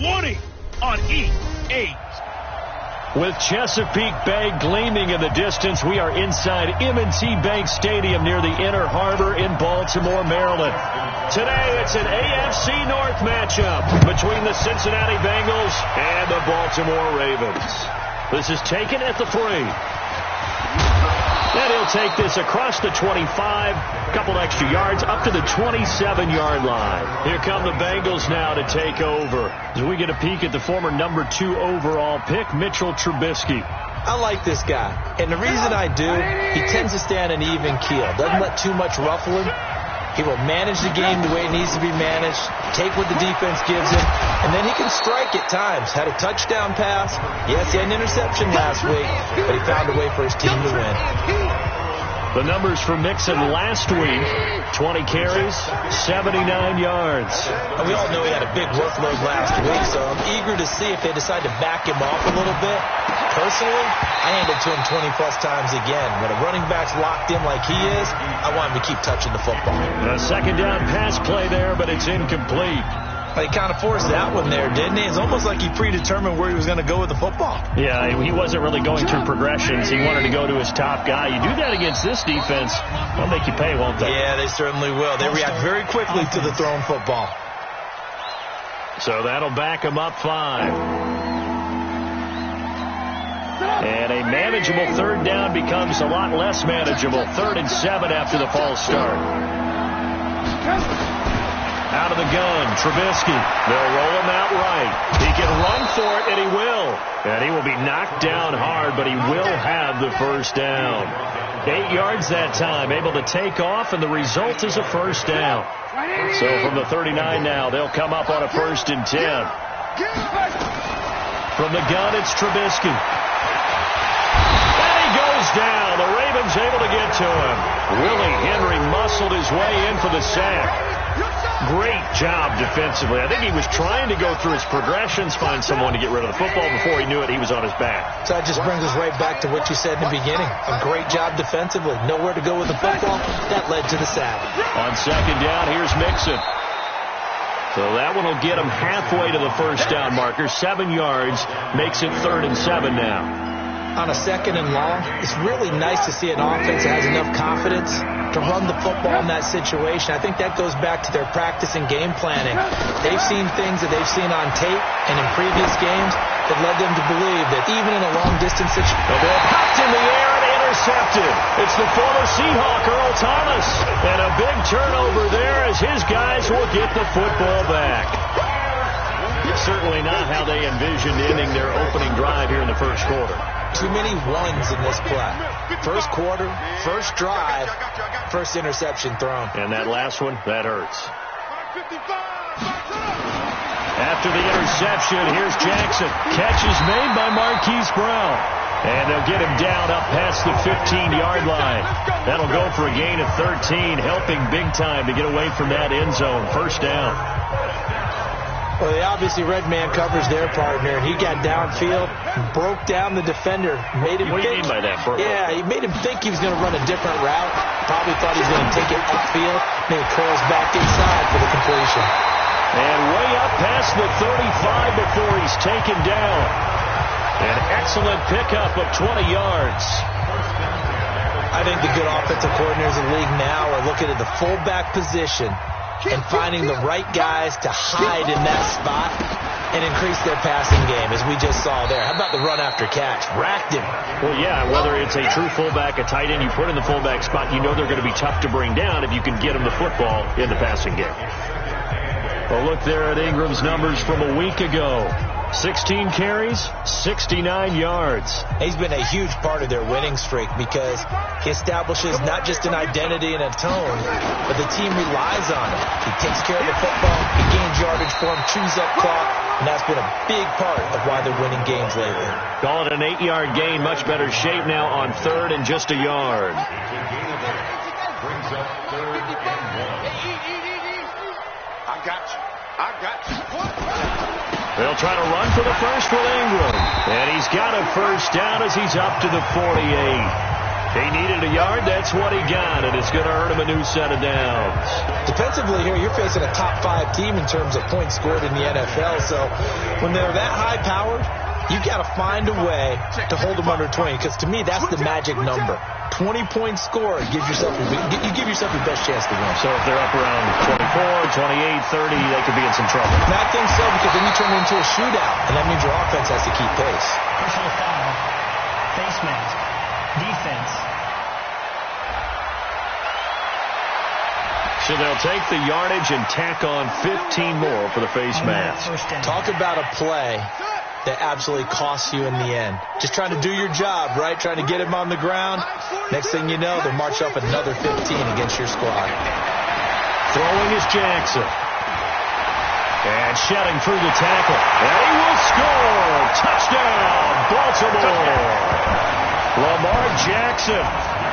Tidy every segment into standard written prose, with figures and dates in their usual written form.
20 on E8. With Chesapeake Bay gleaming in the distance, we are inside M&T Bank Stadium near the Inner Harbor in Baltimore, Maryland. Today, it's an AFC North matchup between the Cincinnati Bengals and the Baltimore Ravens. This is taken at the 3. And he'll take this across the 25, a couple extra yards, up to the 27-yard line. Here come the Bengals now to take over. As we get a peek at the former number 2 overall pick, Mitchell Trubisky. I like this guy, and the reason I do, he tends to stay on an even keel. Doesn't let too much ruffle him. He will manage the game the way it needs to be managed, take what the defense gives him, and then he can strike at times. Had a touchdown pass. Yes, he had an interception last week, but he found a way for his team to win. The numbers for Mixon last week, 20 carries, 79 yards. And we all know he had a big workload last week, so I'm eager to see if they decide to back him off a little bit. Personally, I hand it to him 20-plus times again. When a running back's locked in like he is, I want him to keep touching the football. A second down pass play there, but it's incomplete. He kind of forced that one there, didn't he? It's almost like he predetermined where he was going to go with the football. Yeah, he wasn't really going through progressions. He wanted to go to his top guy. You do that against this defense, they'll make you pay, won't they? Yeah, they certainly will. They react very quickly to the thrown football. So that'll back him up 5. And a manageable third down becomes a lot less manageable. 3rd and 7 after the false start. Out of the gun, Trubisky. They'll roll him out right. He can run for it, and he will. And he will be knocked down hard, but he will have the first down. 8 yards that time, able to take off, and the result is a first down. So from the 39 now, they'll come up on a 1st and 10. From the gun, it's Trubisky. And he goes down. The Ravens able to get to him. Willie Henry muscled his way in for the sack. Great job defensively. I think he was trying to go through his progressions, find someone to get rid of the football. Before he knew it, he was on his back. So that just brings us right back to what you said in the beginning. A great job defensively. Nowhere to go with the football. That led to the sack. On second down, here's Mixon. So that one will get him halfway to the first down marker. 7 yards, makes it 3rd and 7 now. On a 2nd and long, it's really nice to see an offense that has enough confidence to run the football in that situation. I think that goes back to their practice and game planning. They've seen things that they've seen on tape and in previous games that led them to believe that even in a long-distance situation, they're popped in the air and intercepted. It's the former Seahawk, Earl Thomas. And a big turnover there as his guys will get the football back. Certainly not how they envisioned ending their opening drive here in the first quarter. Too many ones in this play. First quarter, first drive, first interception thrown. And that last one, that hurts. After the interception, here's Jackson. Catch is made by Marquise Brown. And they'll get him down up past the 15-yard line. That'll go for a gain of 13, helping big time to get away from that end zone. First down. Well, they obviously red man covers their partner, and he got downfield, broke down the defender, made him What do you mean by that? Yeah, he made him think he was going to run a different route. Probably thought he was going to take it upfield, then he curls back inside for the completion. And way up past the 35 before he's taken down. An excellent pickup of 20 yards. I think the good offensive coordinators in the league now are looking at the fullback position and finding the right guys to hide in that spot and increase their passing game, as we just saw there. How about the run after catch? Racked him. Well, yeah, whether it's a true fullback, a tight end, you put in the fullback spot, you know they're going to be tough to bring down if you can get them the football in the passing game. Well, look there at Ingram's numbers from a week ago. 16 carries, 69 yards. He's been a huge part of their winning streak because he establishes not just an identity and a tone, but the team relies on him. He takes care of the football, he gains yardage for him, chews up clock, and that's been a big part of why they're winning games lately. Call it an 8-yard gain, much better shape now on 3rd and just a yard. Brings up 3rd and 1. I got you. They'll try to run for the first with Ingram. And he's got a first down as he's up to the 48. He needed a yard. That's what he got, and it's going to earn him a new set of downs. Defensively here, you're facing a top-5 team in terms of points scored in the NFL. So when they're that high-powered, you've got to find a way to hold them under 20, because to me, that's the magic number. 20 points scored, you give yourself your best chance to win. So if they're up around 24, 28, 30, they could be in some trouble. And I think so, because then you turn it into a shootout, and that means your offense has to keep pace. Personal foul, face mask, defense. So they'll take the yardage and tack on 15 more for the face mask. Talk about a play that absolutely costs you in the end. Just trying to do your job, right? Trying to get him on the ground. Next thing you know, they'll march up another 15 against your squad. Throwing is Jackson. And shedding through the tackle. And he will score! Touchdown, Baltimore! Lamar Jackson,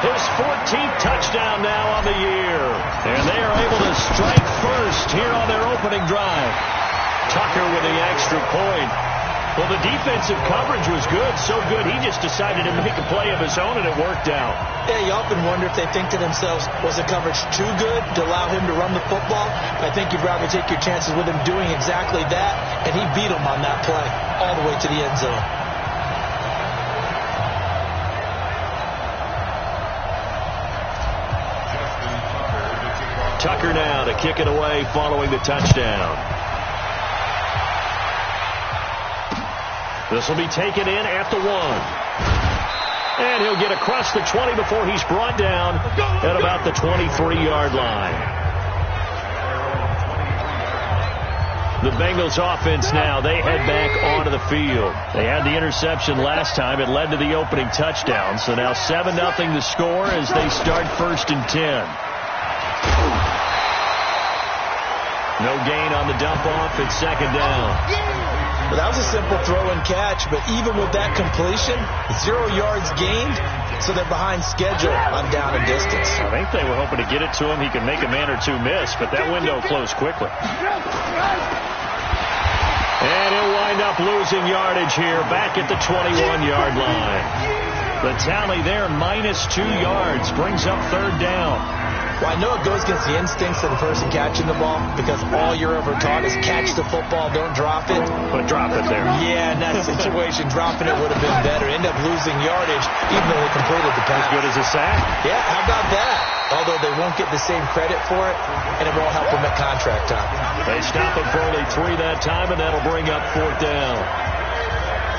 his 14th touchdown now on the year. And they are able to strike first here on their opening drive. Tucker with the extra point. Well, the defensive coverage was good, so good he just decided to make a play of his own, and it worked out. Yeah, you often wonder if they think to themselves, was the coverage too good to allow him to run the football? I think you'd rather take your chances with him doing exactly that, and he beat him on that play all the way to the end zone. Tucker now to kick it away following the touchdown. This will be taken in at the 1. And he'll get across the 20 before he's brought down at about the 23-yard line. The Bengals offense now, they head back onto the field. They had the interception last time. It led to the opening touchdown. So now 7-0 the score as they start 1st and 10. No gain on the dump-off. It's 2nd down. Well, that was a simple throw and catch, but even with that completion, 0 yards gained, so they're behind schedule on down and distance. I think they were hoping to get it to him. He could make a man or two miss, but that window closed quickly. And he'll wind up losing yardage here back at the 21-yard line. The tally there, -2 yards, brings up 3rd down. Well, I know it goes against the instincts of the person catching the ball, because all you're ever taught is catch the football, don't drop it. But drop it there. Yeah, in that situation, dropping it would have been better. End up losing yardage, even though they completed the pass. As good as a sack? Yeah, how about that? Although they won't get the same credit for it, and it won't help them at contract time. They stop him for only 3 that time, and that'll bring up 4th down.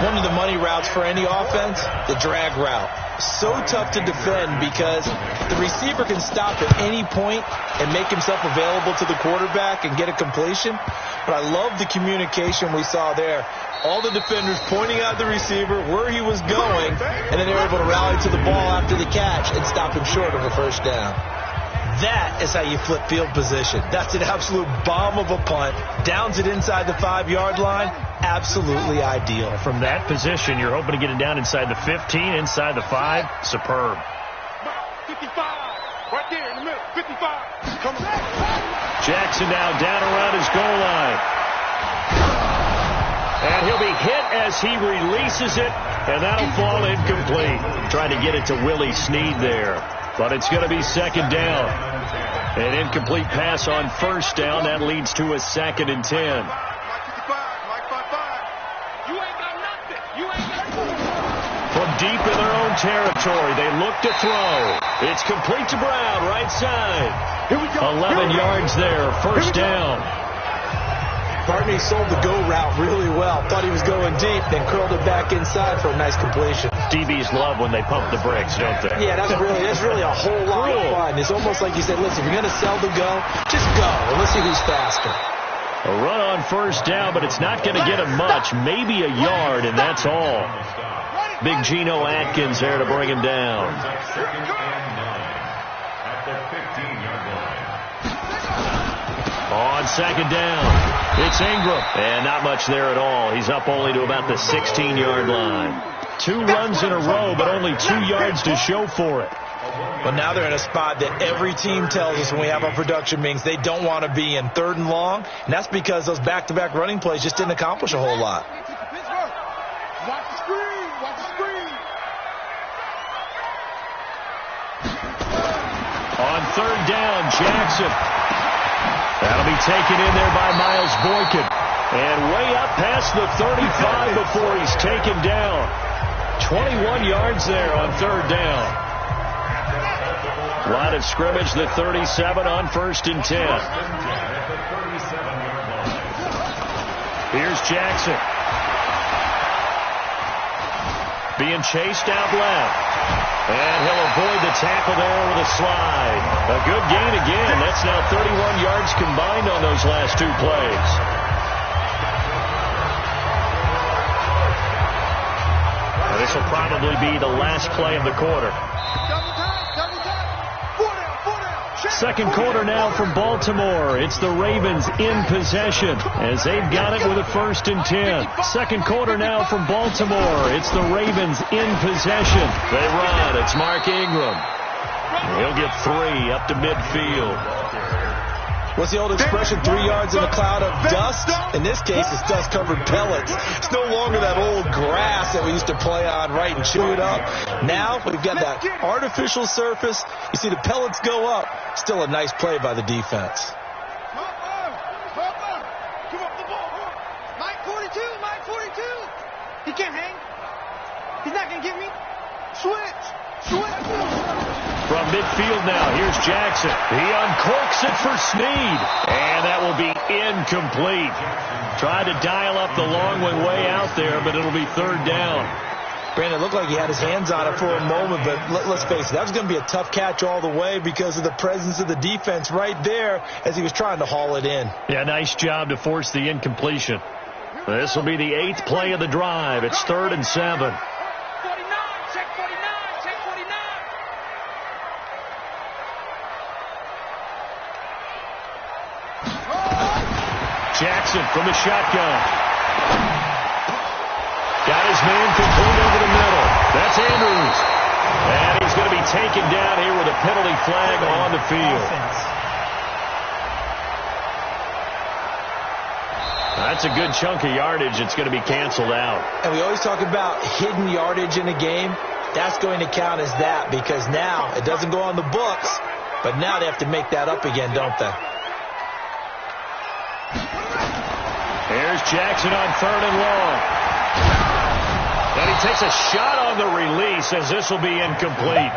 One of the money routes for any offense, the drag route. So tough to defend because the receiver can stop at any point and make himself available to the quarterback and get a completion. But I love the communication we saw there. All the defenders pointing out the receiver, where he was going, and then they were able to rally to the ball after the catch and stop him short of a 1st down. That is how you flip field position. That's an absolute bomb of a punt. Downs it inside the 5-yard line. Absolutely ideal. From that position, you're hoping to get it down inside the 15, inside the 5. Superb. 55. Right there in the middle. 55. Come on. Jackson now down around his goal line. And he'll be hit as he releases it, and that'll fall incomplete. Trying to get it to Willie Snead there. But it's going to be 2nd down. An incomplete pass on 1st down. That leads to a 2nd and 10. From deep in their own territory, they look to throw. It's complete to Brown, right side. Here we go. 11 yards there, 1st down. Barney sold the go route really well. Thought he was going deep, then curled it back inside for a nice completion. DBs love when they pump the brakes, don't they? Yeah, that's really a whole lot of fun. It's almost like you said, listen, if you're going to sell the go, just go, and let's see who's faster. A run on 1st down, but it's not going to get him much. Maybe a yard, and that's all. Big Geno Atkins there to bring him down. On 2nd down, it's Ingram. And not much there at all. He's up only to about the 16-yard line. 2 runs in a row, but only 2 yards to show for it. But now they're in a spot that every team tells us when we have our production meetings they don't want to be in, 3rd and long. And that's because those back-to-back running plays just didn't accomplish a whole lot. Watch the screen. Watch the screen. On third down, Jackson. That'll be taken in there by Miles Boykin. And way up past the 35 before he's taken down. 21 yards there on third down. Line of scrimmage, the 37 on 1st and 10. Here's Jackson. Being chased out left. And he'll avoid the tackle there with a slide. A good gain again. That's now 31 yards combined on those last two plays. Now, this will probably be the last play of the quarter. Second quarter now from Baltimore. It's the Ravens in possession as they've got it with a 1st and 10. Second quarter now from Baltimore. It's the Ravens in possession. They run. It's Mark Ingram. He'll get 3 up to midfield. What's the old expression, 3 yards in a cloud of dust? In this case, it's dust-covered pellets. It's no longer that old grass that we used to play on, right, and chew it up. Now we've got that artificial surface. You see the pellets go up. Still a nice play by the defense. Mike 42. He can't hang. He's not going to get me. Switch. From midfield now, here's Jackson. He uncorks it for Snead. And that will be incomplete. Tried to dial up the long one way out there, but it'll be third down. Brandon, it looked like he had his hands on it for a moment, but let's face it, that was going to be a tough catch all the way because of the presence of the defense right there as he was trying to haul it in. Yeah, nice job to force the incompletion. This will be the 8th play of the drive. It's 3rd and 7. Jackson from the shotgun. Got his man complete over the middle. That's Andrews. And he's going to be taken down here with a penalty flag on the field. That's a good chunk of yardage. It's going to be canceled out. And we always talk about hidden yardage in a game. That's going to count as that because now it doesn't go on the books, but now they have to make that up again, don't they? Here's Jackson on 3rd and long. And he takes a shot on the release as this will be incomplete.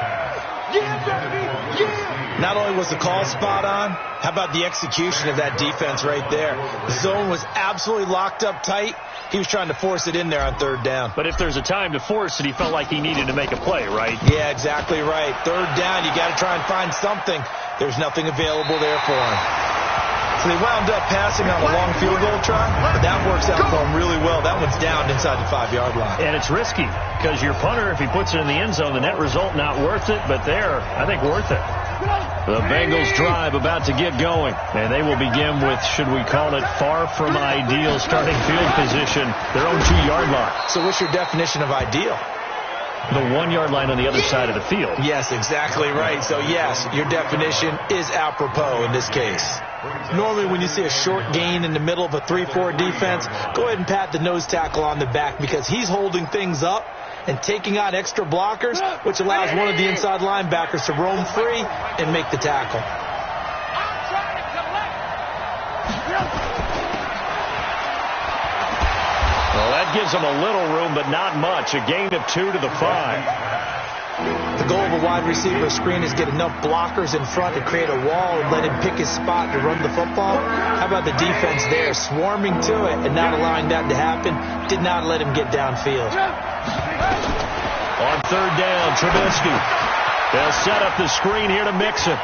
Not only was the call spot on, how about the execution of that defense right there? The zone was absolutely locked up tight. He was trying to force it in there on 3rd down. But if there's a time to force it, he felt like he needed to make a play, right? Yeah, exactly right. 3rd down, you got to try and find something. There's nothing available there for him. So they wound up passing on a long field goal try, but that works out for him really well. That one's down inside the 5-yard line. And it's risky because your punter, if he puts it in the end zone, the net result not worth it, but there, I think worth it. The Bengals drive about to get going, and they will begin with, should we call it, far from ideal starting field position, their own 2-yard line. So what's your definition of ideal? The 1-yard line on the other side of the field. Yes, exactly right. So, yes, your definition is apropos in this case. Normally, when you see a short gain in the middle of a 3-4 defense, go ahead and pat the nose tackle on the back because he's holding things up and taking on extra blockers, which allows one of the inside linebackers to roam free and make the tackle. Well, that gives him a little room, but not much. A gain of 2 to the 5. The goal of a wide receiver screen is get enough blockers in front to create a wall and let him pick his spot to run the football. How about the defense there, swarming to it and not allowing that to happen? Did not let him get downfield. On 3rd down, Trubisky. They'll set up the screen here to mix it.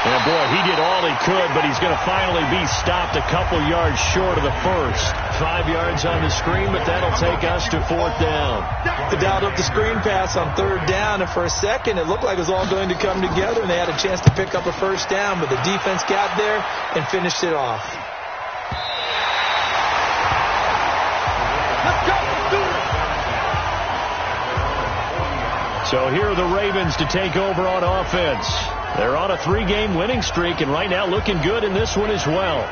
And boy, he did all he could, but he's going to finally be stopped a couple yards short of the first. 5 yards on the screen, but that'll take us to 4th down. They dialed up the screen pass on 3rd down, and for a second, it looked like it was all going to come together, and they had a chance to pick up a 1st down, but the defense got there and finished it off. So here are the Ravens to take over on offense. They're on a 3-game winning streak, and right now looking good in this one as well.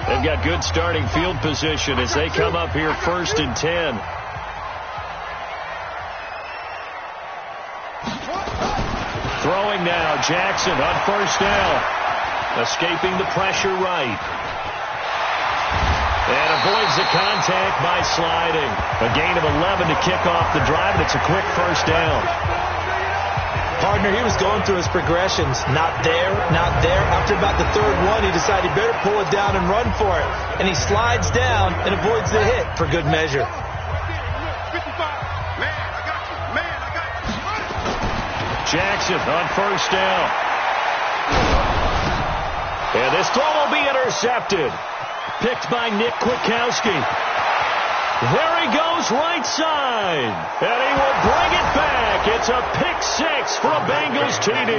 They've got good starting field position as they come up here 1st and 10. throwing now. Jackson on first down. Escaping the pressure right. And avoids the contact by sliding. A gain of 11 to kick off the drive, and it's a quick first down. Partner, he was going through his progressions. Not there, not there. After about the third one, he decided he better pull it down and run for it. And he slides down and avoids the hit for good measure. Jackson on first down. And this throw will be intercepted. Picked by Nick Kwiatkowski. There he goes right side. And he will bring it back. It's a pick six for a Bengals TD.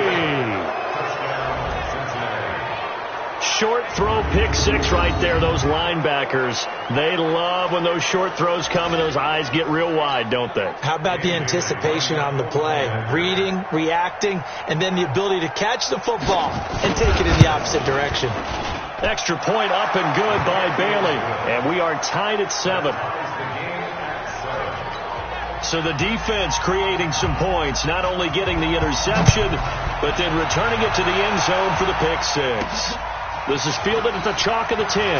Short throw pick six right there. Those linebackers, they love when those short throws come and those eyes get real wide, don't they? How about the anticipation on the play? Reading, reacting, and then the ability to catch the football and take it in the opposite direction. Extra point up and good by Bailey. And we are tied at 7. So the defense creating some points, not only getting the interception, but then returning it to the end zone for the pick six. This is fielded at the chalk of the 10. And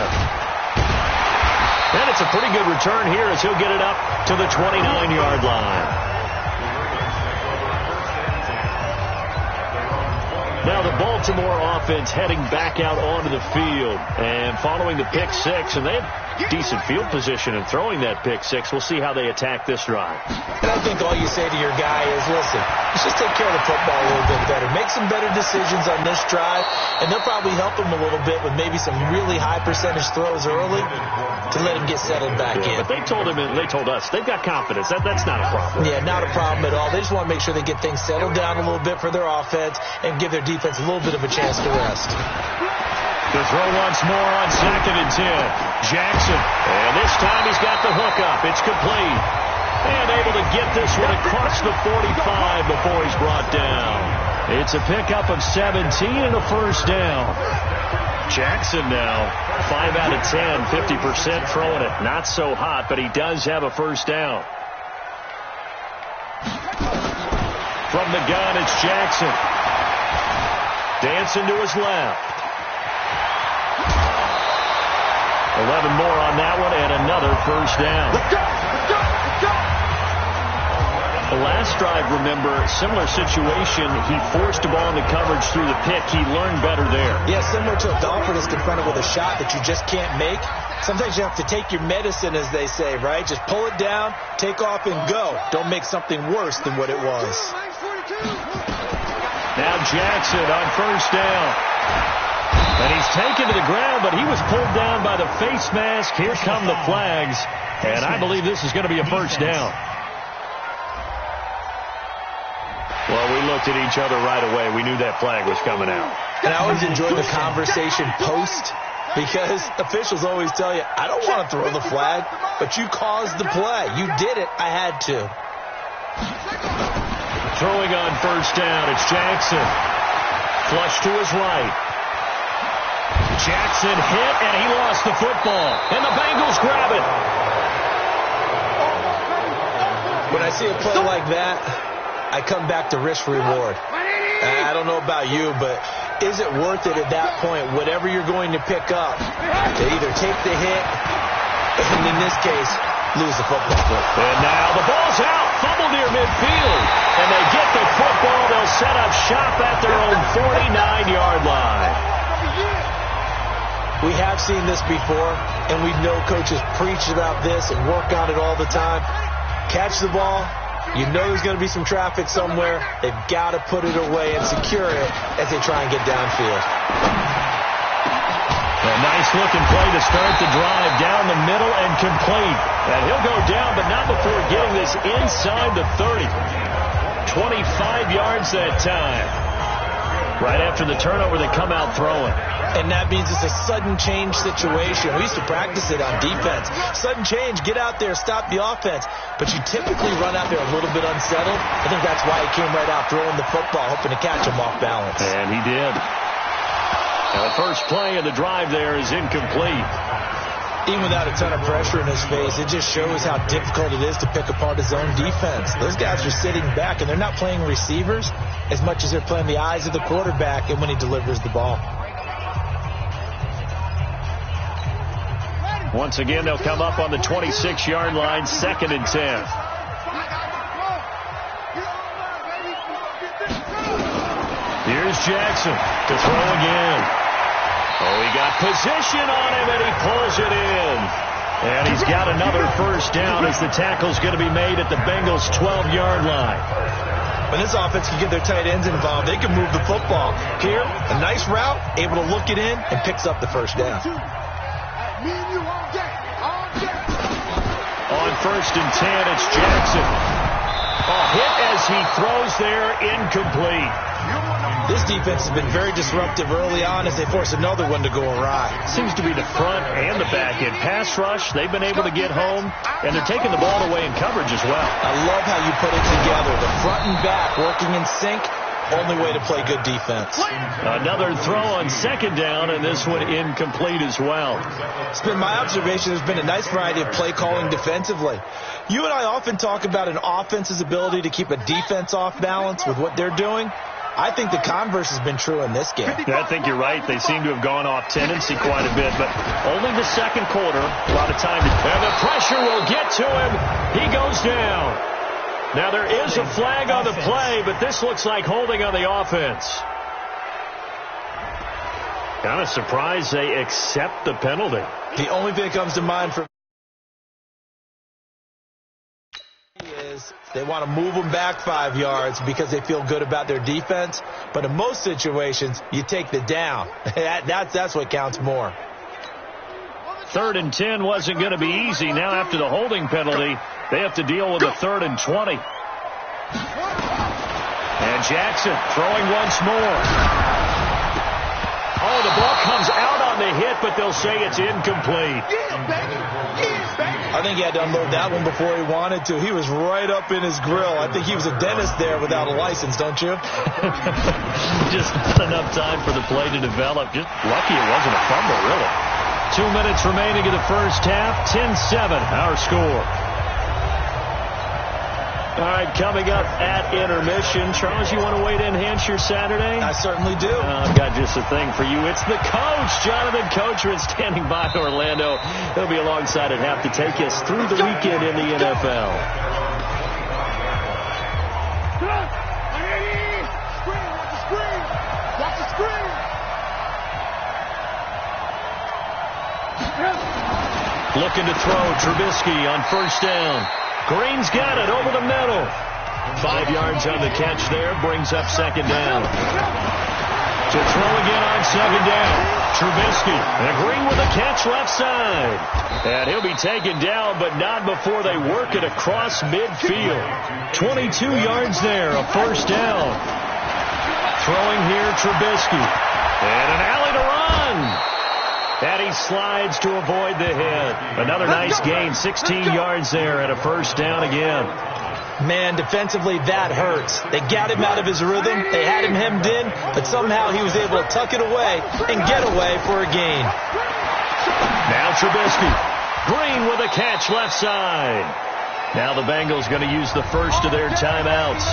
it's a pretty good return here as he'll get it up to the 29-yard line. Now the Baltimore offense heading back out onto the field and following the pick six, and they have decent field position in throwing that pick six. We'll see how they attack this drive. And I think all you say to your guy is, listen, let's just take care of the football a little bit better. Make some better decisions on this drive, and they'll probably help him a little bit with maybe some really high percentage throws early to let him get settled back in. But they told him, and they told us, they've got confidence. That's not a problem. Yeah, not a problem at all. They just want to make sure they get things settled down a little bit for their offense and give their defense a little bit of a chance to rest. The throw once more on 2nd and 10. Jackson, and this time he's got the hook up. It's complete. And able to get this one across the 45 before he's brought down. It's a pickup of 17 and a first down. Jackson now, 5 out of 10, 50% throwing it. Not so hot, but he does have a first down. From the gun, it's Jackson. Dancing to his left. 11 more on that one and another first down. Let's go! Let's go! Let's go! The last drive, remember, similar situation. He forced a ball in the coverage through the pick. He learned better there. Yeah, similar to a golfer that's confronted with a shot that you just can't make. Sometimes you have to take your medicine, as they say, right? Just pull it down, take off, and go. Don't make something worse than what it was. Now Jackson on first down. And he's taken to the ground, but he was pulled down by the face mask. Here come the flags. And I believe this is going to be a first down. Well, we looked at each other right away. We knew that flag was coming out. And I always enjoy the conversation post, because officials always tell you, I don't want to throw the flag, but you caused the play. You did it. I had to. Throwing on first down, it's Jackson. Flush to his right. Jackson hit, and he lost the football. And the Bengals grab it. When I see a play like that, I come back to risk reward. I don't know about you, but is it worth it at that point, whatever you're going to pick up, to either take the hit, and in this case, lose the football? And now the ball's out. Fumble near midfield. And they get the football. They'll set up shop at their own 49-yard line. We have seen this before, and we know coaches preach about this and work on it all the time. Catch the ball. You know there's going to be some traffic somewhere. They've got to put it away and secure it as they try and get downfield. A nice-looking play to start the drive down the middle and complete. And he'll go down, but not before getting this inside the 30. 25 yards that time. Right after the turnover, they come out throwing. And that means it's a sudden change situation. We used to practice it on defense. Sudden change, get out there, stop the offense. But you typically run out there a little bit unsettled. I think that's why he came right out throwing the football, hoping to catch him off balance. And he did. Now the first play of the drive there is incomplete. Even without a ton of pressure in his face, it just shows how difficult it is to pick apart his own defense. Those guys are sitting back, and they're not playing receivers as much as they're playing the eyes of the quarterback and when he delivers the ball. Once again, they'll come up on the 26-yard line, 2nd and 10. Here's Jackson to throw again. Oh, he got position on him, and he pulls it in. And he's got another first down as the tackle's going to be made at the Bengals' 12-yard line. When this offense can get their tight ends involved, they can move the football. Here, a nice route, able to look it in, and picks up the first down. On 1st and 10, it's Jackson. A hit as he throws there, incomplete. This defense has been very disruptive early on as they force another one to go awry. Seems to be the front and the back end. Pass rush, they've been able to get home, and they're taking the ball away in coverage as well. I love how you put it together. The front and back working in sync, only way to play good defense. Another throw on 2nd down, and this one incomplete as well. It's been my observation there's been a nice variety of play calling defensively. You and I often talk about an offense's ability to keep a defense off balance with what they're doing. I think the converse has been true in this game. Yeah, I think you're right. They seem to have gone off tendency quite a bit, but only the 2nd quarter. A lot of time. And the pressure will get to him. He goes down. Now, there is a flag on the play, but this looks like holding on the offense. Kind of surprised they accept the penalty. The only thing that comes to mind for they want to move them back 5 yards because they feel good about their defense. But in most situations, you take the down. That's what counts more. 3rd and 10 wasn't going to be easy. Now after the holding penalty, they have to deal with a 3rd and 20. And Jackson throwing once more. Oh, the ball comes out on the hit, but they'll say it's incomplete. I think he had to unload that one before he wanted to. He was right up in his grill. I think he was a dentist there without a license, don't you? Just not enough time for the play to develop. Just lucky it wasn't a fumble, really. 2 minutes remaining in the first half. 10-7, our score. All right, coming up at intermission. Charles, you want to wait to enhance your Saturday? I certainly do. I've got just a thing for you. It's the coach, Jonathan Coachman, standing by Orlando. He'll be alongside at half to take us through the weekend in the NFL. Watch the screen. Looking to throw, Trubisky on 1st down. Green's got it over the middle. 5 yards on the catch there, brings up 2nd down. To throw again on 2nd down. Trubisky, and Green with a catch left side. And he'll be taken down, but not before they work it across midfield. 22 yards there, a 1st down. Throwing here, Trubisky. And an alley to run. And he slides to avoid the hit. Another nice gain, 16 yards there and a 1st down again. Man, defensively, that hurts. They got him out of his rhythm. They had him hemmed in, but somehow he was able to tuck it away and get away for a gain. Now Trubisky. Green with a catch left side. Now the Bengals going to use the first of their timeouts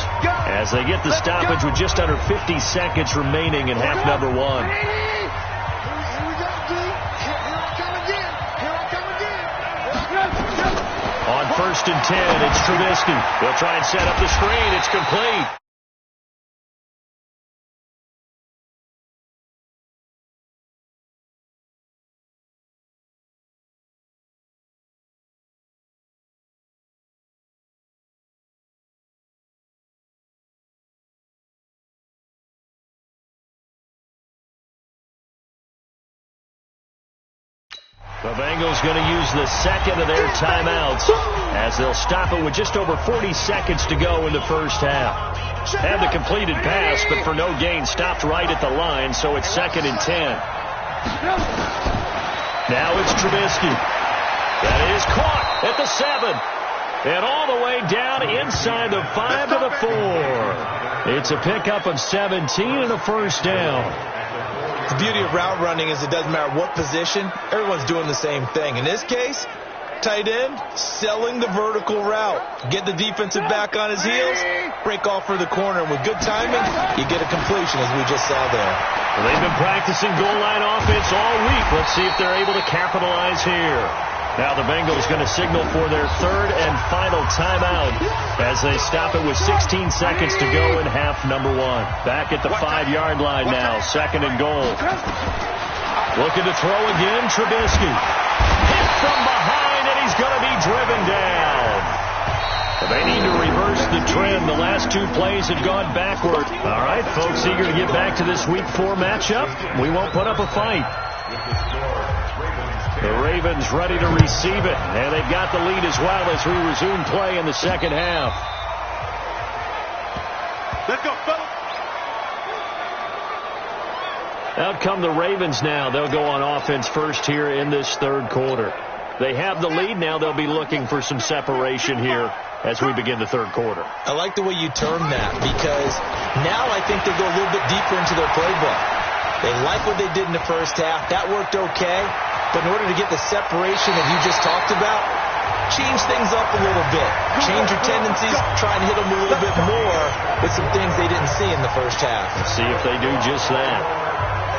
as they get the stoppage with just under 50 seconds remaining in half number 1. On 1st and 10, it's Trubisky. They'll try and set up the screen. It's complete. The Bengals going to use the second of their timeouts as they'll stop it with just over 40 seconds to go in the first half. Had the completed pass, but for no gain, stopped right at the line, so it's 2nd and 10. Now it's Trubisky. That is caught at the 7. And all the way down inside the 5 to the 4. It's a pickup of 17 and a 1st down. The beauty of route running is it doesn't matter what position, everyone's doing the same thing. In this case, tight end, selling the vertical route. Get the defensive back on his heels, break off for the corner. And with good timing, you get a completion, as we just saw there. Well, they've been practicing goal line offense all week. Let's see if they're able to capitalize here. Now the Bengals going to signal for their third and final timeout as they stop it with 16 seconds to go in half number one. Back at the 5-yard line now, second and goal. Looking to throw again, Trubisky. Hit from behind, and he's going to be driven down. They need to reverse the trend. The last two plays have gone backward. All right, folks, eager to get back to this Week 4 matchup. We won't put up a fight. The Ravens ready to receive it, and they've got the lead as well as we resume play in the second half. Let's go, fellas. Out come the Ravens now. They'll go on offense first here in this third quarter. They have the lead. Now they'll be looking for some separation here as we begin the third quarter. I like the way you term that, because now I think they go a little bit deeper into their playbook. They like what they did in the first half. That worked okay. But in order to get the separation that you just talked about, change things up a little bit. Change your tendencies. Try and hit them a little bit more with some things they didn't see in the first half. Let's see if they do just that.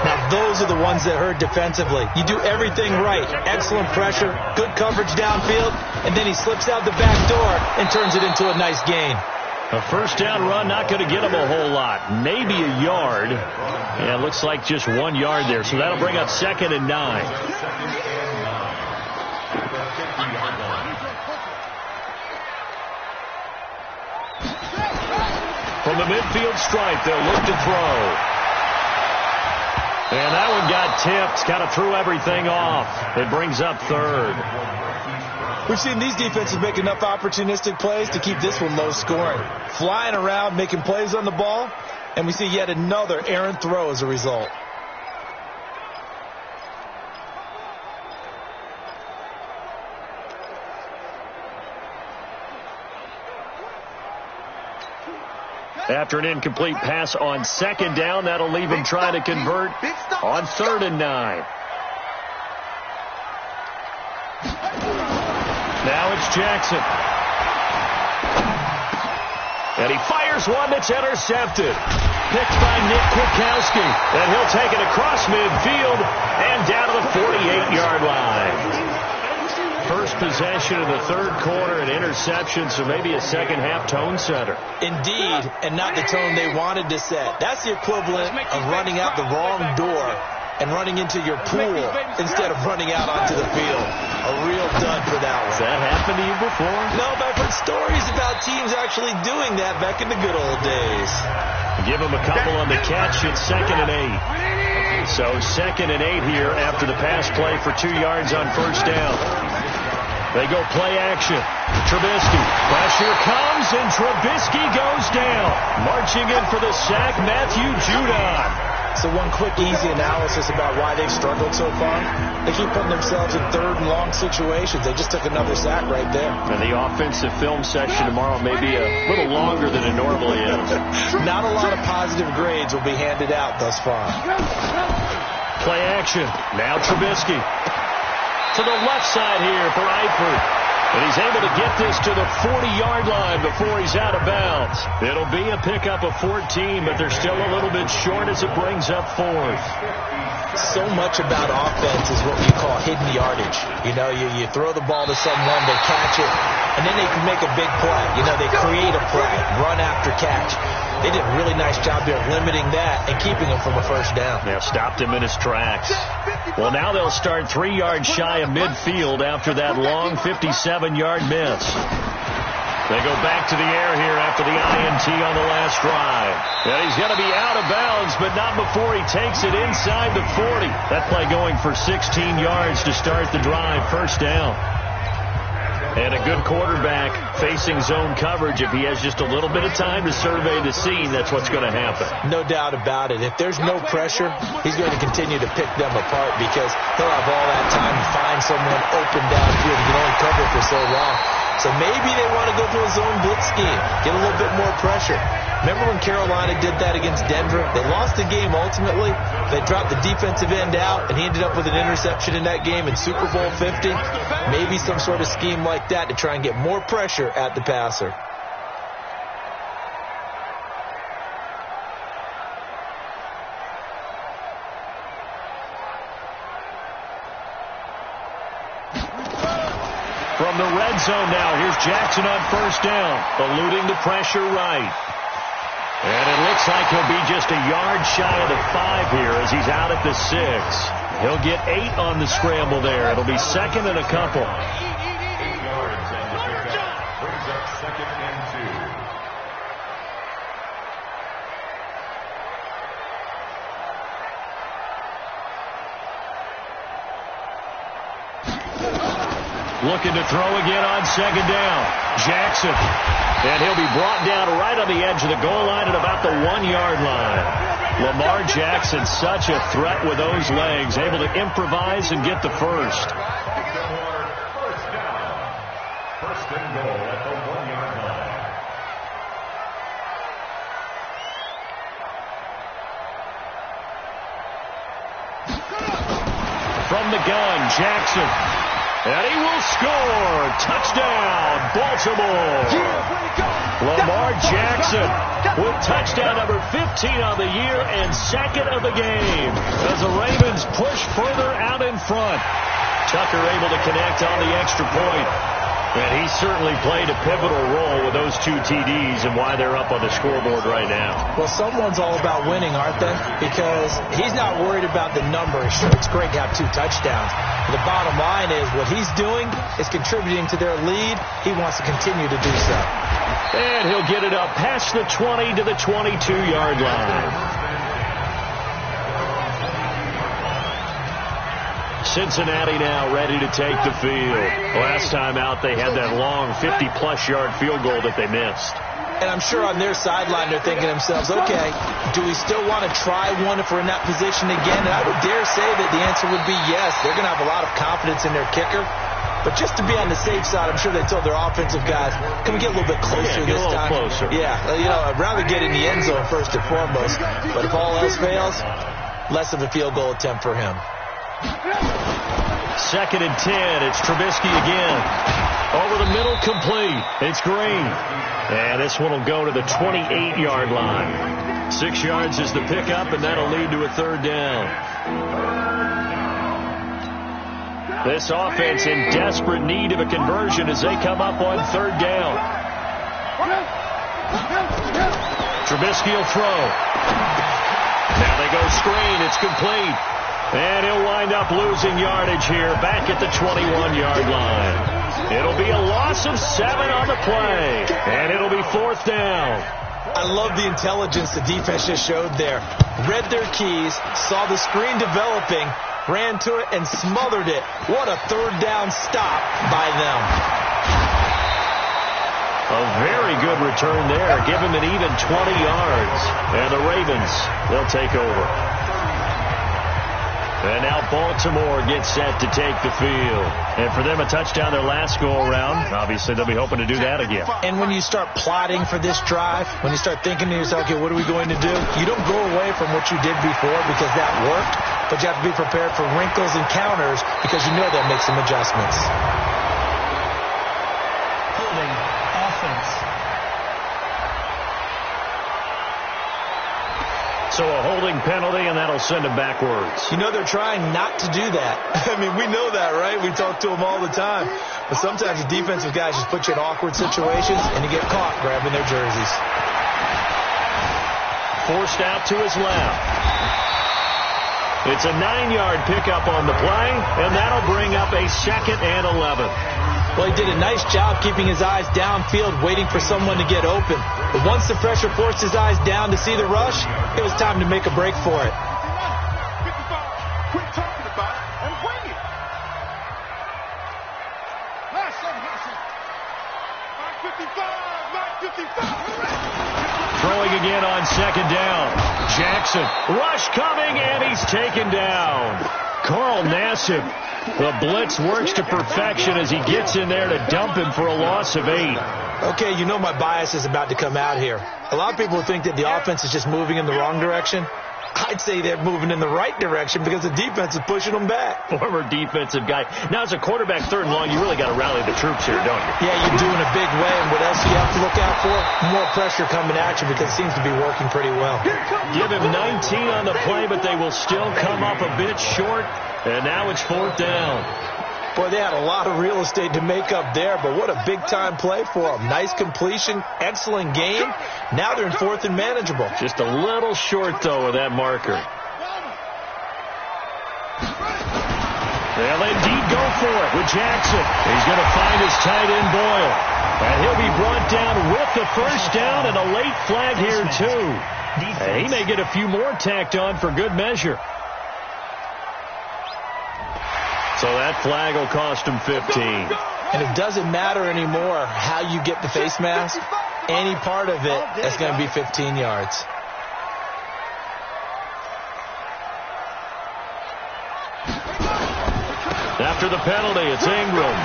Now, those are the ones that hurt defensively. You do everything right. Excellent pressure, good coverage downfield, and then he slips out the back door and turns it into a nice gain. A first down run, not going to get him a whole lot. Maybe a yard. Yeah, it looks like just 1 yard there. So that'll bring up 2nd and 9. From the midfield stripe, they'll look to throw. And that one got tipped. Kind of threw everything off. It brings up 3rd. We've seen these defenses make enough opportunistic plays to keep this one low scoring. Flying around, making plays on the ball, and we see yet another errant throw as a result. After an incomplete pass on 2nd down, that'll leave him trying to convert on 3rd and 9. Now it's Jackson. And he fires one that's intercepted. Picked by Nick Kwiatkowski. And he'll take it across midfield and down to the 48-yard line. First possession of the third quarter, an interception, so maybe a second-half tone setter. Indeed, and not the tone they wanted to set. That's the equivalent of running out the wrong door and running into your pool instead of running out onto the field. A real dud for that one. Has that happened to you before? No, but I've heard stories about teams actually doing that back in the good old days. Give him a couple on the catch. It's 2nd and 8. So 2nd and 8 here after the pass play for 2 yards on first down. They go play action. Trubisky. Pressure comes, and Trubisky goes down. Marching in for the sack, Matthew Judon. So one quick, easy analysis about why they've struggled so far. They keep putting themselves in 3rd and long situations. They just took another sack right there. And the offensive film section tomorrow may be a little longer than it normally is. Not a lot of positive grades will be handed out thus far. Play action. Now Trubisky. To the left side here for Eifert. And he's able to get this to the 40-yard line before he's out of bounds. It'll be a pickup of 14, but they're still a little bit short as it brings up 4th. So much about offense is what we call hidden yardage. You know, you throw the ball to someone, they catch it, and then they can make a big play. You know, they create a play, run after catch. They did a really nice job there of limiting that and keeping him from a first down. They stopped him in his tracks. Well, now they'll start 3 yards shy of midfield after that long 57-yard miss. They go back to the air here after the INT on the last drive. And he's going to be out of bounds, but not before he takes it inside the 40. That play going for 16 yards to start the drive, first down. And a good quarterback facing zone coverage. If he has just a little bit of time to survey the scene, that's what's going to happen. No doubt about it. If there's no pressure, he's going to continue to pick them apart because he'll have all that time to find someone open downfield. He can only cover for so long. So maybe they want to go to a zone blitz scheme, get a little bit more pressure. Remember when Carolina did that against Denver? They lost the game ultimately. They dropped the defensive end out, and he ended up with an interception in that game in Super Bowl 50. Maybe some sort of scheme like that to try and get more pressure at the passer. From the red zone now, here's Jackson on first down, eluding the pressure right. And it looks like he'll be just a yard shy of the 5 here as he's out at the 6. He'll get 8 on the scramble there. It'll be second and a couple. Looking to throw again on second down. Jackson. And he'll be brought down right on the edge of the goal line at about the 1-yard line. Lamar Jackson, such a threat with those legs, able to improvise and get the first. First and goal at the 1-yard line. From the gun, Jackson. And he will score. Touchdown, Baltimore. Lamar Jackson with touchdown number 15 on the year and second of the game as the Ravens push further out in front. Tucker able to connect on the extra point. And he certainly played a pivotal role with those 2 TDs and why they're up on the scoreboard right now. Well, someone's all about winning, aren't they? Because he's not worried about the number. Sure, it's great to have 2 touchdowns. But the bottom line is what he's doing is contributing to their lead. He wants to continue to do so. And he'll get it up past the 20 to the 22-yard line. Cincinnati now ready to take the field. Last time out, they had that long 50-plus yard field goal that they missed. And I'm sure on their sideline, they're thinking to themselves, okay, do we still want to try one if we're in that position again? And I would dare say that the answer would be yes. They're going to have a lot of confidence in their kicker. But just to be on the safe side, I'm sure they told their offensive guys, can we get a little bit closer this time? Closer. Yeah, I'd rather get in the end zone first and foremost. But if all else fails, less of a field goal attempt for him. Second and 10. It's Trubisky again. Over the middle, complete. It's Green. And this one will go to the 28-yard line. 6 yards is the pickup, and that'll lead to a third down. This offense in desperate need of a conversion as they come up on third down. Trubisky will throw. Now they go screen. It's complete. And he'll wind up losing yardage here back at the 21-yard line. It'll be a loss of 7 on the play. And it'll be fourth down. I love the intelligence the defense just showed there. Read their keys, saw the screen developing, ran to it, and smothered it. What a third down stop by them. A very good return there. Give him an even 20 yards. And the Ravens, they'll take over. And now Baltimore gets set to take the field. And for them, a touchdown their last go-around. Obviously, they'll be hoping to do that again. And when you start plotting for this drive, when you start thinking to yourself, okay, what are we going to do? You don't go away from what you did before because that worked. But you have to be prepared for wrinkles and counters because you know they'll make some adjustments. Holding offense. So a holding penalty, and that'll send him backwards. You know they're trying not to do that. I mean, we know that, right? We talk to them all the time. But sometimes the defensive guys just put you in awkward situations, and you get caught grabbing their jerseys. Forced out to his left. It's a 9-yard pickup on the play, and that'll bring up a 2nd and 11. Well, he did a nice job keeping his eyes downfield, waiting for someone to get open. But once the pressure forced his eyes down to see the rush, it was time to make a break for it. Quit talking about it and bring it. Last second. 555. Throwing again on second down. Jackson, rush coming, and he's taken down. Carl Nassib, the blitz works to perfection as he gets in there to dump him for a loss of 8. Okay, you know my bias is about to come out here. A lot of people think that the offense is just moving in the wrong direction. I'd say they're moving in the right direction because the defense is pushing them back. Former defensive guy. Now, as a quarterback, 3rd and long, you really got to rally the troops here, don't you? Yeah, you're doing a big way, and what else do you have to look out for? More pressure coming at you because it seems to be working pretty well. Give him 19 on the play, but they will still come up a bit short, and now it's 4th down. Boy, they had a lot of real estate to make up there, but what a big-time play for them. Nice completion, excellent game. Now they're in 4th and manageable. Just a little short, though, with that marker. They'll indeed go for it with Jackson. He's going to find his tight end, Boyle. And he'll be brought down with the first down and a late flag here, too. And he may get a few more tacked on for good measure. So that flag will cost him 15. And it doesn't matter anymore how you get the face mask. Any part of it is going to be 15 yards. After the penalty, it's Ingram.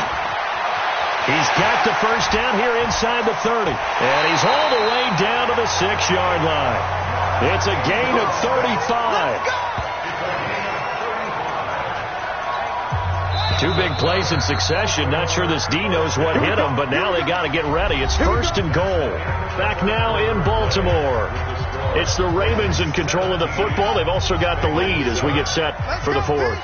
He's got the first down here inside the 30. And he's all the way down to the 6-yard line. It's a gain of 35. 2 big plays in succession. Not sure this D knows what hit him, but now they got to get ready. It's 1st and goal. Back now in Baltimore. It's the Ravens in control of the football. They've also got the lead as we get set for the 4th.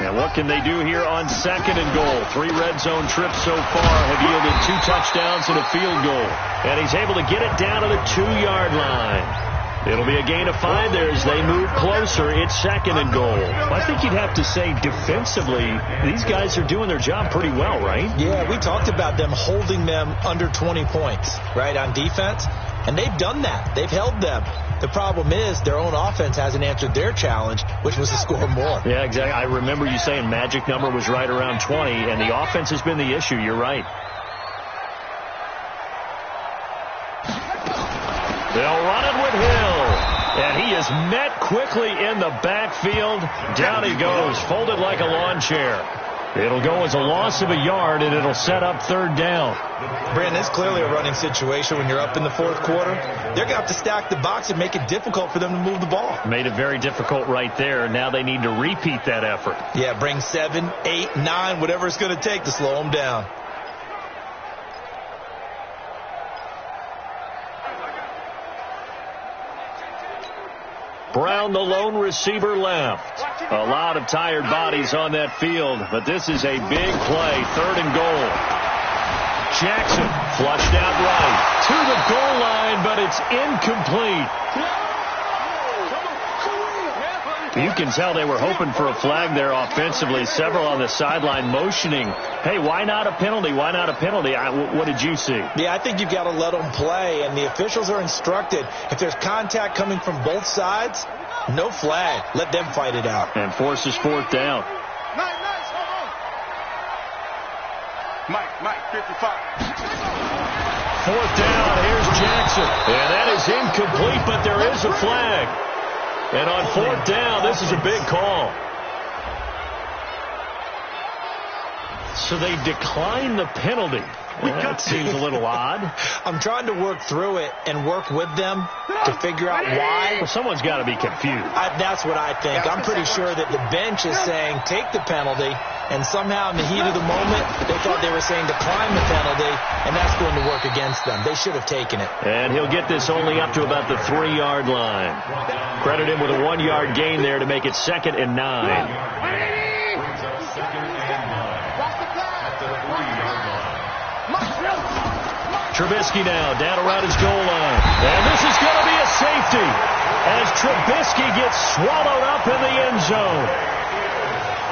And what can they do here on 2nd and goal? 3 red zone trips so far have yielded 2 touchdowns and a field goal. And he's able to get it down to the 2-yard line. It'll be a gain of 5 there as they move closer. It's 2nd and goal. I think you'd have to say defensively, these guys are doing their job pretty well, right? Yeah, we talked about them holding them under 20 points, right, on defense. And they've done that. They've held them. The problem is their own offense hasn't answered their challenge, which was to score more. Yeah, exactly. I remember you saying magic number was right around 20, and the offense has been the issue. You're right. They'll run it with Hill. And he is met quickly in the backfield. Down he goes, folded like a lawn chair. It'll go as a loss of a yard, and it'll set up 3rd down. Brandon, it's clearly a running situation when you're up in the 4th quarter. They're going to have to stack the box and make it difficult for them to move the ball. Made it very difficult right there. Now they need to repeat that effort. Yeah, bring 7, 8, 9, whatever it's going to take to slow them down. Brown, the lone receiver, left. A lot of tired bodies on that field, but this is a big play. 3rd and goal. Jackson flushed out right to the goal line, but it's incomplete. You can tell they were hoping for a flag there offensively. Several on the sideline motioning, hey, why not a penalty? Why not a penalty? What did you see? Yeah, I think you've got to let them play, and the officials are instructed. If there's contact coming from both sides, no flag. Let them fight it out. And forces 4th down. Mike, 55. 4th down, here's Jackson. And that is incomplete, but there is a flag. And on 4th down, this is a big call. So they decline the penalty. That seems a little odd. I'm trying to work through it and work with them to figure out why. Well, someone's got to be confused. That's what I think. I'm pretty sure that the bench is saying take the penalty, and somehow in the heat of the moment, they thought they were saying decline the penalty, and that's going to work against them. They should have taken it. And he'll get this only up to about the 3-yard line. Credit him with a 1-yard gain there to make it 2nd and 9. Trubisky now down around his goal line. And this is going to be a safety as Trubisky gets swallowed up in the end zone.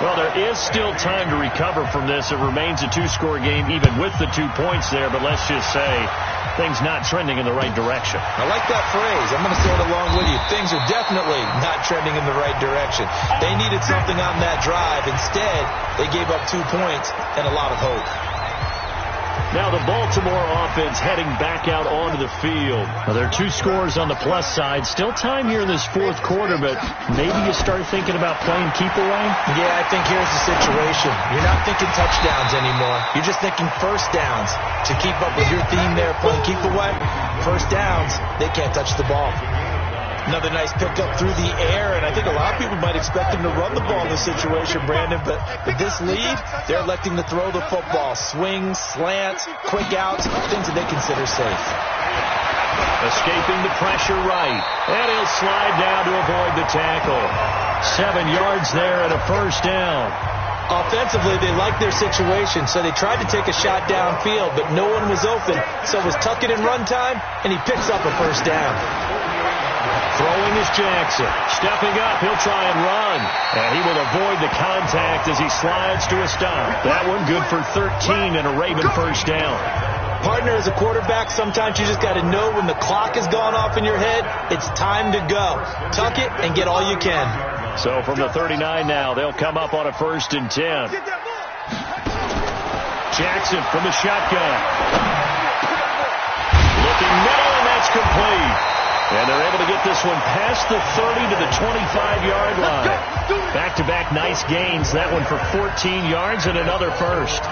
Well, there is still time to recover from this. It remains a 2-score game even with the 2 points there, but let's just say things not trending in the right direction. I like that phrase. I'm going to say it along with you. Things are definitely not trending in the right direction. They needed something on that drive. Instead, they gave up 2 points and a lot of hope. Now the Baltimore offense heading back out onto the field. Well, there are 2 scores on the plus side. Still time here in this fourth quarter, but maybe you start thinking about playing keep away? Yeah, I think here's the situation. You're not thinking touchdowns anymore. You're just thinking first downs. To keep up with your theme there, playing keep away, first downs, they can't touch the ball. Another nice pickup through the air, and I think a lot of people might expect him to run the ball in this situation, Brandon, but with this lead, they're electing to throw the football. Swings, slants, quick outs, things that they consider safe. Escaping the pressure right, and he'll slide down to avoid the tackle. 7 yards there and a first down. Offensively, they liked their situation, so they tried to take a shot downfield, but no one was open, so it was tuck it in run time, and he picks up a first down. Throwing is Jackson. Stepping up, he'll try and run. And he will avoid the contact as he slides to a stop. That one good for 13 and a Raven first down. Partner, as a quarterback, sometimes you just got to know when the clock has gone off in your head, it's time to go. Tuck it and get all you can. So from the 39 now, they'll come up on a 1st and 10. Jackson from the shotgun. Looking middle, and that's complete. And they're able to get this one past the 30 to the 25-yard line. Back-to-back nice gains. That one for 14 yards and another first.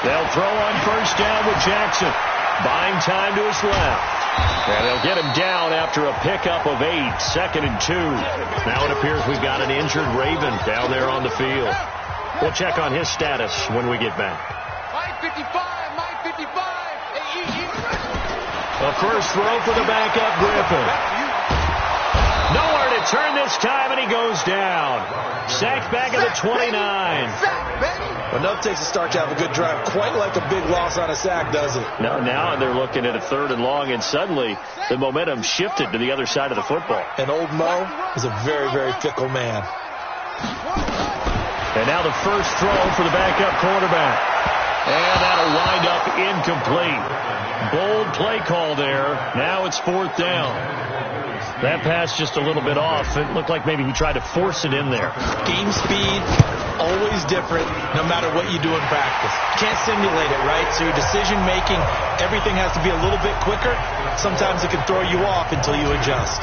They'll throw on first down with Jackson. Buying time to his left. And they'll get him down after a pickup of 8. 2nd and 2. Now it appears we've got an injured Raven down there on the field. We'll check on his status when we get back. Mike 55, Mike 55. The first throw for the backup Griffin. Nowhere to turn this time, and he goes down. Sacked back at the 29. Enough takes a start to have a good drive. Quite like a big loss on a sack, does it? Now they're looking at a 3rd and long, and suddenly the momentum shifted to the other side of the football. And old Mo is a very, very fickle man. And now the first throw for the backup quarterback. And that'll wind up incomplete. Bold play call there. Now it's 4th down. That pass just a little bit off. It looked like maybe he tried to force it in there. Game speed, always different, no matter what you do in practice. Can't simulate it, right? So your decision-making, everything has to be a little bit quicker. Sometimes it can throw you off until you adjust.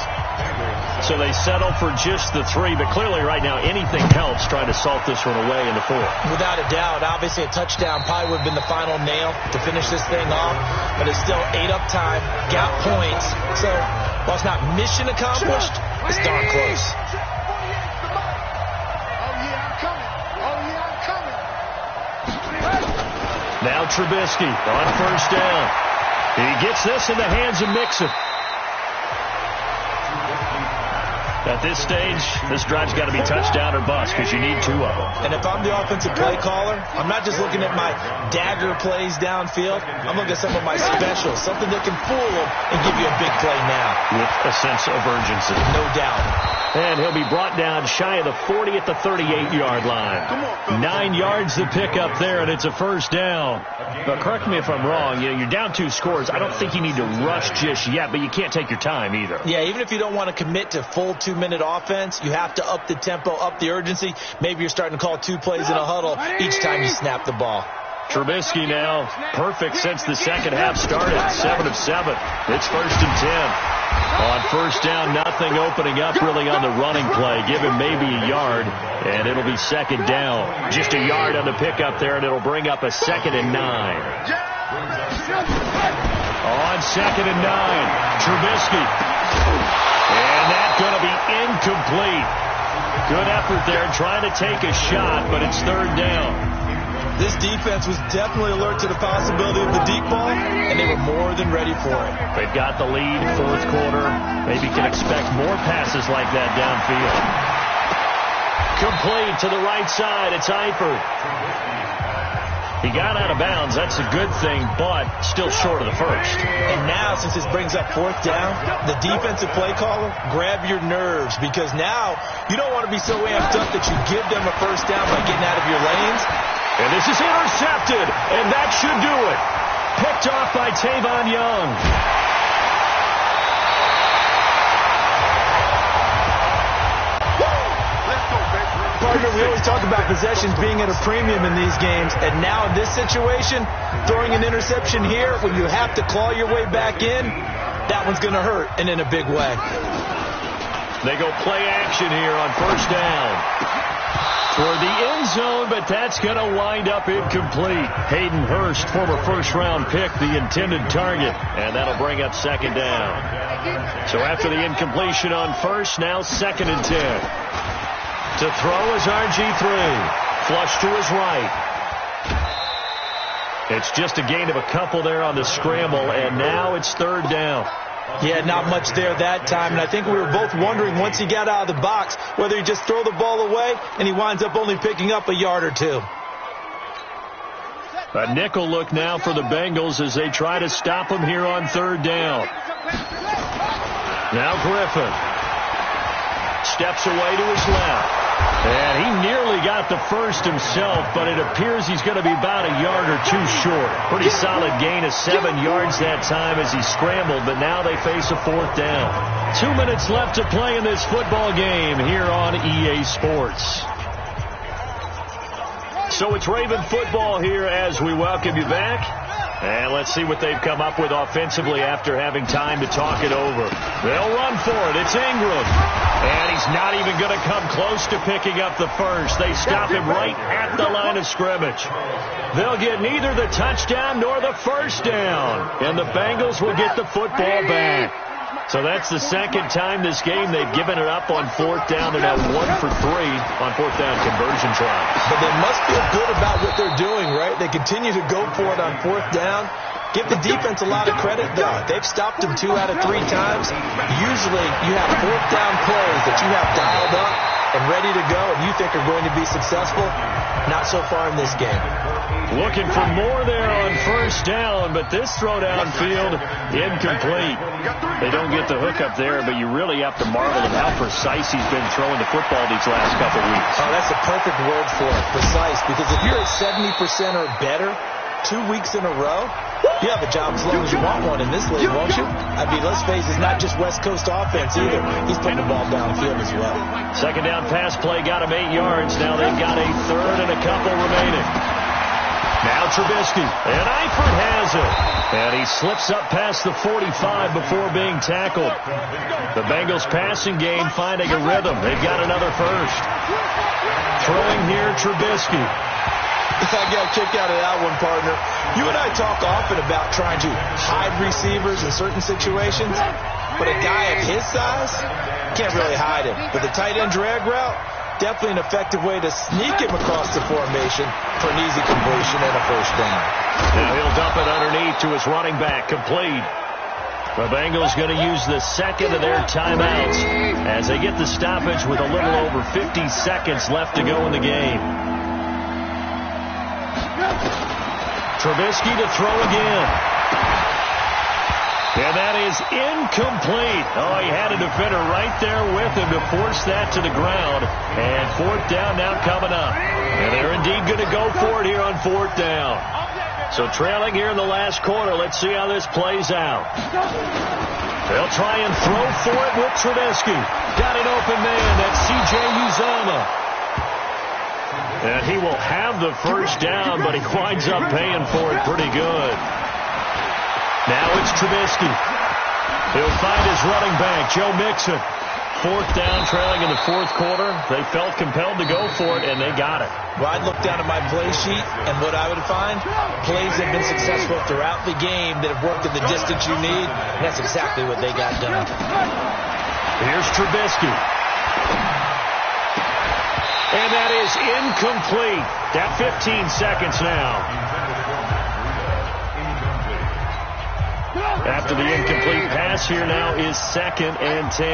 So they settle for just the 3, but clearly right now anything helps trying to salt this one away in the 4th. Without a doubt, obviously a touchdown probably would have been the final nail to finish this thing off, but it's still 8 up time, got points, so while it's not mission accomplished, it's darn close. Now Trubisky on first down. He gets this in the hands of Mixon. At this stage, this drive's got to be touchdown or bust because you need 2 of them. And if I'm the offensive play caller, I'm not just looking at my dagger plays downfield. I'm looking at some of my specials, something that can fool them and give you a big play now. With a sense of urgency. No doubt. And he'll be brought down shy of the 40 at the 38-yard line. 9 yards to pick up there, and it's a first down. But correct me if I'm wrong, you're down 2 scores. I don't think you need to rush just yet, but you can't take your time either. Yeah, even if you don't want to commit to full 2-minute offense, you have to up the tempo, up the urgency. Maybe you're starting to call 2 plays in a huddle each time you snap the ball. Trubisky now perfect since the second half started. 7 of 7. It's 1st and 10. On first down, nothing opening up really on the running play. Give him maybe a yard, and it'll be 2nd down. Just a yard on the pickup there, and it'll bring up a 2nd and 9. On 2nd and 9, Trubisky. And that's going to be incomplete. Good effort there trying to take a shot, but it's 3rd down. This defense was definitely alert to the possibility of the deep ball, and they were more than ready for it. They've got the lead, 4th quarter. Maybe can expect more passes like that downfield. Complete to the right side. It's Eifert. He got out of bounds. That's a good thing, but still short of the first. And now, since this brings up 4th down, the defensive play caller, grab your nerves, because now you don't want to be so amped up that you give them a first down by getting out of your lanes. And this is intercepted, and that should do it. Picked off by Tavon Young. we always talk about possessions being at a premium in these games, and now in this situation, throwing an interception here when you have to claw your way back in, that one's going to hurt, and in a big way. They go play action here on first down. Toward the end zone, but that's going to wind up incomplete. Hayden Hurst, former first-round pick, the intended target, and that'll bring up second down. So after the incompletion on first, now second and 10. To throw is RG3. Flush to his right. It's just a gain of a couple there on the scramble, and now it's third down. Yeah, not much there that time, and I think we were both wondering once he got out of the box whether he just throw the ball away, and he winds up only picking up a yard or two. A nickel look now for the Bengals as they try to stop him here on third down. Now Griffin steps away to his left. And he nearly got the first himself, but it appears he's going to be about a yard or two short. Pretty solid gain of 7 yards that time as he scrambled, but now they face a fourth down. 2 minutes left to play in this football game here on EA Sports. So it's Raven football here as we welcome you back. And let's see what they've come up with offensively after having time to talk it over. They'll run for it. It's Ingram. And he's not even going to come close to picking up the first. They stop him right at the line of scrimmage. They'll get neither the touchdown nor the first down. And the Bengals will get the football back. So that's the second time this game they've given it up on fourth down. They're now 1 for 3 on fourth down conversion tries. But they must feel good about what they're doing, right? They continue to go for it on fourth down. Give the defense a lot of credit, though. They've stopped them 2 out of 3 times. Usually you have fourth down plays that you have dialed up and ready to go and you think are going to be successful. Not so far in this game. Looking for more there on first down, but this throw downfield incomplete. They don't get the hook up there, but you really have to marvel at how precise he's been throwing the football these last couple weeks. Oh, that's a perfect word for it, precise, because if you're at 70% or better 2 weeks in a row, you have a job as long as you want one in this league, won't you? I mean, let's face it, it's not just West Coast offense either. He's putting the ball downfield as well. Second down pass play got him 8 yards. Now they've got a third and a couple remaining. Now Trubisky, and Eifert has it. And he slips up past the 45 before being tackled. The Bengals passing game finding a rhythm. They've got another first. Throwing here, Trubisky. I got a kick out of that one, partner. You and I talk often about trying to hide receivers in certain situations, but a guy of his size can't really hide him. But the tight end drag route, definitely an effective way to sneak him across the formation for an easy completion and a first down. Now he'll dump it underneath to his running back, complete. The Bengals going to use the second of their timeouts as they get the stoppage with a little over 50 seconds left to go in the game. Trubisky to throw again. And that is incomplete. Oh, he had a defender right there with him to force that to the ground. And fourth down now coming up. And they're indeed going to go for it here on fourth down. So trailing here in the last quarter. Let's see how this plays out. They'll try and throw for it with Trubisky. Got an open man. That's C.J. Uzomah. And he will have the first down, but he winds up paying for it pretty good. Now it's Trubisky. He'll find his running back, Joe Mixon. Fourth down, trailing in the fourth quarter. They felt compelled to go for it, and they got it. Well, I'd look down at my play sheet, and what I would find, plays have been successful throughout the game that have worked in the distance you need, and that's exactly what they got done. Here's Trubisky. And that is incomplete. At 15 seconds now. After the incomplete pass, here now is second and 10.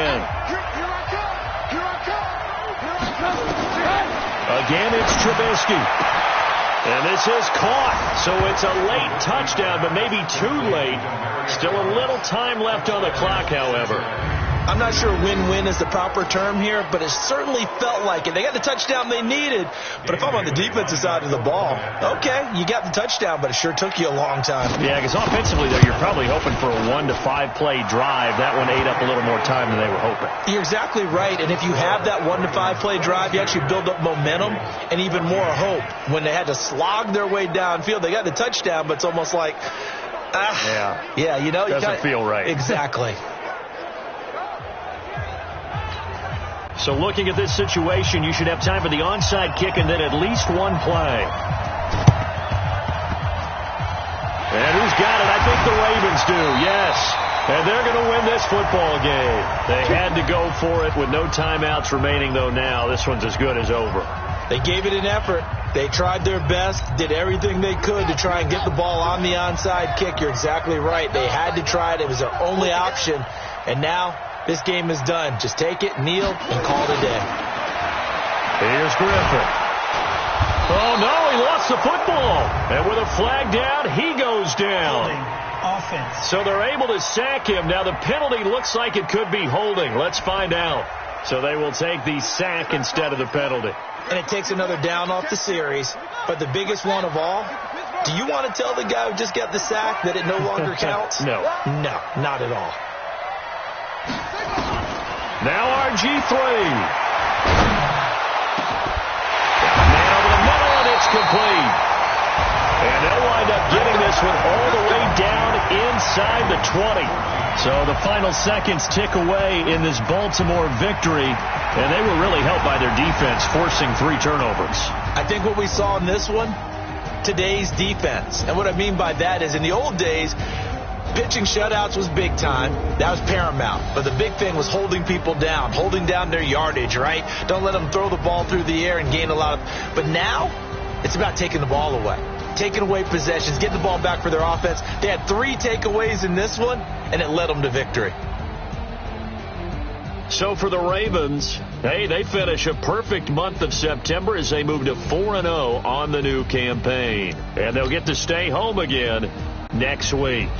Again, it's Trubisky. And this is caught. So it's a late touchdown, but maybe too late. Still a little time left on the clock, however. I'm I'm not sure win-win is the proper term here, but it certainly felt like it. They got the touchdown they needed, but if I'm on the defensive side of the ball, okay, you got the touchdown, but it sure took you a long time. Yeah, because offensively, though, you're probably hoping for a 1 to 5 play drive. That one ate up a little more time than they were hoping. You're exactly right, and if you have that 1 to 5 play drive, you actually build up momentum and even more hope. When they had to slog their way downfield, they got the touchdown, but it's almost like, you know, doesn't feel right. Exactly. So looking at this situation, you should have time for the onside kick and then at least one play. And who's got it? I think the Ravens do, yes. And they're going to win this football game. They had to go for it with no timeouts remaining, though, now. This one's as good as over. They gave it an effort. They tried their best, did everything they could to try and get the ball on the onside kick. You're exactly right. They had to try it. It was their only option. And now this game is done. Just take it, kneel, and call it a day. Here's Griffin. Oh, no, he lost the football. And with a flag down, he goes down. Offense. So they're able to sack him. Now the penalty looks like it could be holding. Let's find out. So they will take the sack instead of the penalty. And it takes another down off the series. But the biggest one of all, do you want to tell the guy who just got the sack that it no longer counts? No. No, not at all. Now RG3. Man over the middle, and it's complete. And they'll wind up getting this one all the way down inside the 20. So the final seconds tick away in this Baltimore victory. And they were really helped by their defense, forcing 3 turnovers. I think what we saw in this one, today's defense. And what I mean by that is in the old days, pitching shutouts was big time. That was paramount. But the big thing was holding people down, holding down their yardage, right? Don't let them throw the ball through the air and gain a lot of... But now, it's about taking the ball away. Taking away possessions, getting the ball back for their offense. They had 3 takeaways in this one, and it led them to victory. So for the Ravens, hey, they finish a perfect month of September as they move to 4-0 on the new campaign. And they'll get to stay home again next week.